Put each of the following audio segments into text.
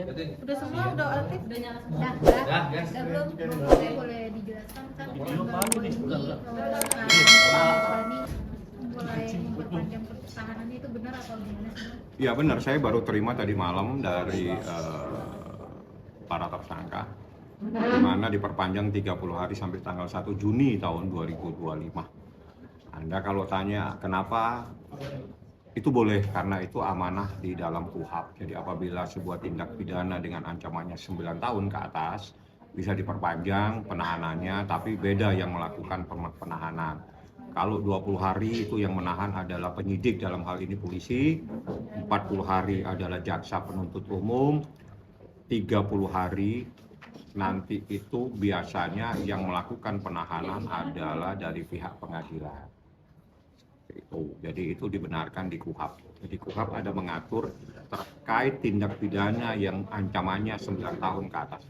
Udah semua, udah aktif, udah nyala semua. Udah belum? Boleh dijelaskan kan ini mulai memperpanjang pertahanannya itu benar atau gimana sih? Ya benar, saya baru terima tadi malam dari para tersangka, di mana diperpanjang 30 hari sampai tanggal 1 Juni tahun 2025. Anda kalau tanya kenapa, itu boleh karena itu amanah di dalam KUHP. Jadi apabila sebuah tindak pidana dengan ancamannya 9 tahun ke atas bisa diperpanjang penahanannya, tapi beda yang melakukan penahanan. Kalau 20 hari itu yang menahan adalah penyidik, dalam hal ini polisi, 40 hari adalah jaksa penuntut umum, 30 hari nanti itu biasanya yang melakukan penahanan adalah dari pihak pengadilan. Jadi itu dibenarkan di KUHP. Jadi KUHP ada mengatur terkait tindak pidana yang ancamannya 9 tahun ke atas.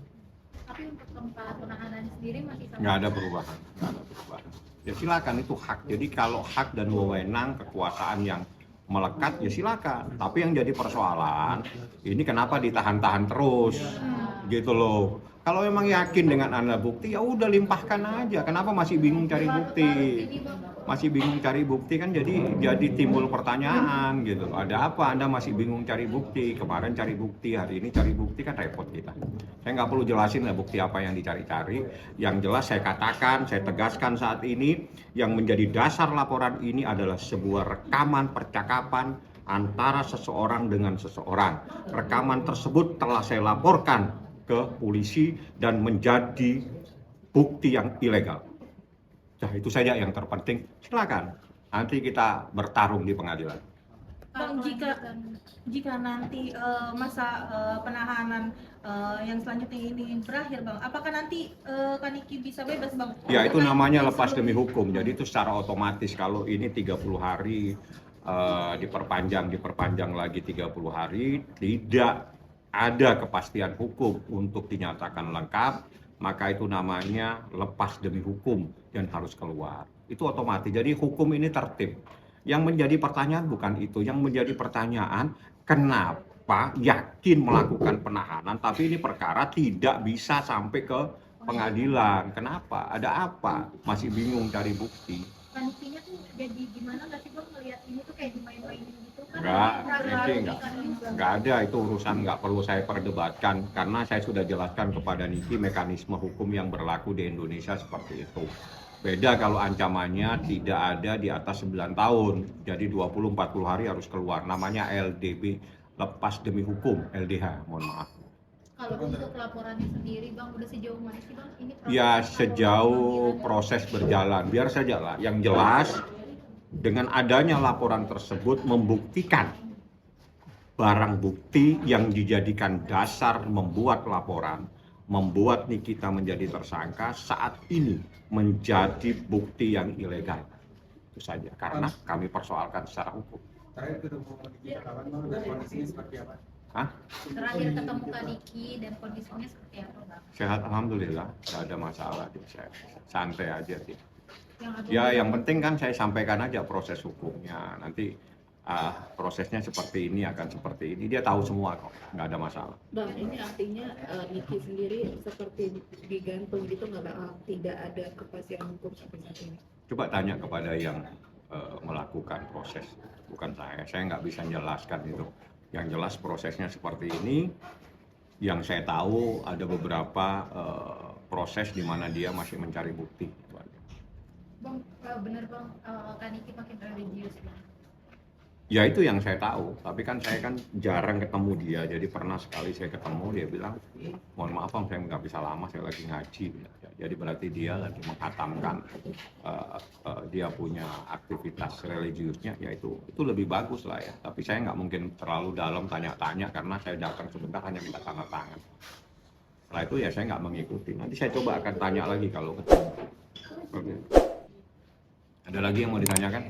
Tapi untuk tempat penahanan sendiri masih sama? Nggak ada perubahan. Ya silakan, itu hak. Jadi kalau hak dan wewenang kekuasaan yang melekat ya silakan. Tapi yang jadi persoalan ini kenapa ditahan-tahan terus, gitu loh. Kalau memang yakin dengan Anda bukti ya udah limpahkan aja. Kenapa masih bingung cari bukti? Masih bingung cari bukti kan jadi timbul pertanyaan gitu. Ada apa Anda masih bingung cari bukti? Kemarin cari bukti, hari ini cari bukti, kan repot kita. Saya nggak perlu jelasin lah bukti apa yang dicari-cari. Yang jelas saya katakan, saya tegaskan saat ini, yang menjadi dasar laporan ini adalah sebuah rekaman percakapan antara seseorang dengan seseorang. Rekaman tersebut telah saya laporkan ke polisi dan menjadi bukti yang ilegal. Nah, itu saja yang terpenting. Silakan, nanti kita bertarung di pengadilan. Bang, jika nanti masa penahanan yang selanjutnya ini berakhir, Bang, apakah nanti Kaniki bisa bebas, Bang? Ya, itu namanya lepas demi hukum. Jadi itu secara otomatis. Kalau ini 30 hari diperpanjang lagi 30 hari, tidak ada kepastian hukum untuk dinyatakan lengkap, maka itu namanya lepas demi hukum dan harus keluar. Itu otomatis. Jadi hukum ini tertib. Yang menjadi pertanyaan bukan itu. Yang menjadi pertanyaan, kenapa yakin melakukan penahanan tapi ini perkara tidak bisa sampai ke pengadilan? Kenapa? Ada apa? Masih bingung cari bukti. Kanikinya tuh jadi gimana nggak sih Bang melihat ini tuh kayak dimain-mainin gitu kan? Enggak ada, itu urusan nggak perlu saya perdebatkan karena saya sudah jelaskan kepada Niki mekanisme hukum yang berlaku di Indonesia seperti itu. Beda kalau ancamannya tidak ada di atas 9 tahun, jadi 20-40 hari harus keluar. Namanya LDB, lepas demi hukum, LDH, mohon maaf. Kalau untuk laporannya sendiri Bang, udah sejauh mana sih Bang? Ini Ya sejauh proses berjalan, biar saja lah. Yang jelas dengan adanya laporan tersebut membuktikan barang bukti yang dijadikan dasar membuat laporan, membuat Nikita menjadi tersangka saat ini menjadi bukti yang ilegal. Itu saja, karena kami persoalkan secara hukum. Terakhir ketemu Nikita kapan Bang, dan kondisinya seperti apa? Terakhir ketemu Kaniki dan kondisinya seperti apa Bang? Sehat, alhamdulillah, tidak ada masalah. Saya santai aja sih. Ya yang penting kan saya sampaikan aja proses hukumnya. Nanti prosesnya seperti ini, akan seperti ini. Dia tahu semua kok, nggak ada masalah. Bang, ini artinya Niki sendiri seperti digantung gitu, tidak ada kepastian hukum sampai saat ini? Coba tanya kepada yang melakukan proses, bukan saya. Saya nggak bisa menjelaskan itu. Yang jelas prosesnya seperti ini. Yang saya tahu ada beberapa proses di mana dia masih mencari bukti. Bang, bener Bang, Kaniki makin religius Bang. Ya itu yang saya tahu, tapi kan saya kan jarang ketemu dia, jadi pernah sekali saya ketemu, dia bilang, mohon maaf Bang, saya nggak bisa lama, saya lagi ngaji. Jadi berarti dia lagi menghatamkan, dia punya aktivitas religiusnya, ya itu lebih bagus lah ya. Tapi saya nggak mungkin terlalu dalam tanya-tanya, karena saya datang sebentar hanya minta tanda tangan. Setelah itu ya saya nggak mengikuti, nanti saya coba akan tanya lagi kalau ketemu. Oke. Ada lagi yang mau ditanyakan?